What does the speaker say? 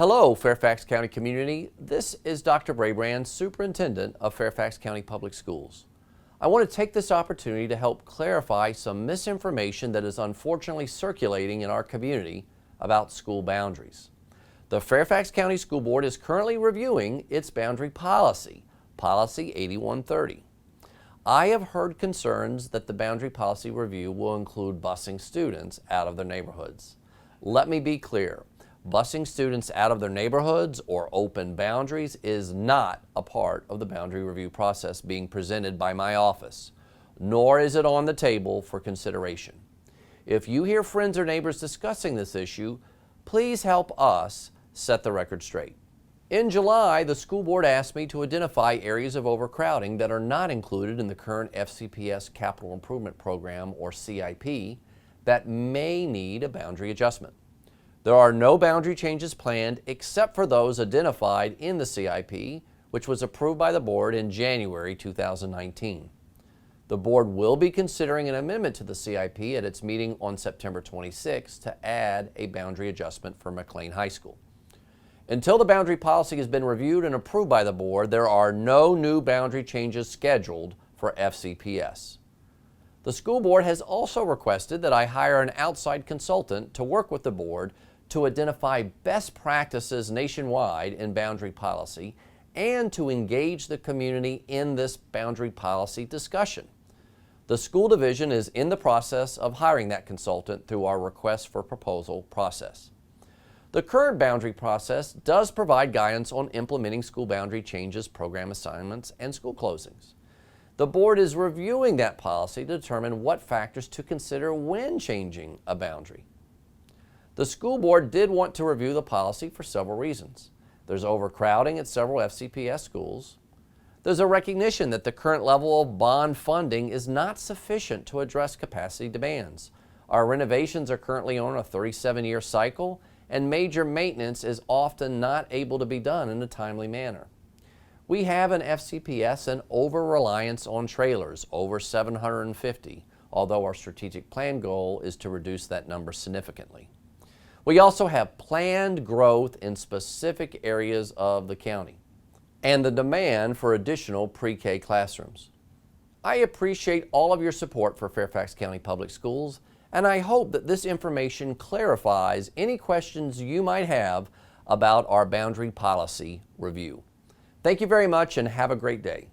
Hello, Fairfax County community. This is Dr. Brabrand, Superintendent of Fairfax County Public Schools. I want to take this opportunity to help clarify some misinformation that is unfortunately circulating in our community about school boundaries. The Fairfax County School Board is currently reviewing its boundary policy, Policy 8130. I have heard concerns that the boundary policy review will include busing students out of their neighborhoods. Let me be clear. Busing students out of their neighborhoods or open boundaries is not a part of the boundary review process being presented by my office, nor is it on the table for consideration. If you hear friends or neighbors discussing this issue, please help us set the record straight. In July, the school board asked me to identify areas of overcrowding that are not included in the current FCPS Capital Improvement Program, or CIP, that may need a boundary adjustment. There are no boundary changes planned except for those identified in the CIP, which was approved by the board in January 2019. The board will be considering an amendment to the CIP at its meeting on September 26 to add a boundary adjustment for McLean High School. Until the boundary policy has been reviewed and approved by the board, there are no new boundary changes scheduled for FCPS. The school board has also requested that I hire an outside consultant to work with the board to identify best practices nationwide in boundary policy and to engage the community in this boundary policy discussion. The school division is in the process of hiring that consultant through our request for proposal process. The current boundary process does provide guidance on implementing school boundary changes, program assignments, and school closings. The board is reviewing that policy to determine what factors to consider when changing a boundary. The school board did want to review the policy for several reasons. There's overcrowding at several FCPS schools. There's a recognition that the current level of bond funding is not sufficient to address capacity demands. Our renovations are currently on a 37-year cycle, and major maintenance is often not able to be done in a timely manner. We have an FCPS and over-reliance on trailers, over 750, although our strategic plan goal is to reduce that number significantly. We also have planned growth in specific areas of the county and the demand for additional pre-K classrooms. I appreciate all of your support for Fairfax County Public Schools, and I hope that this information clarifies any questions you might have about our boundary policy review. Thank you very much and have a great day.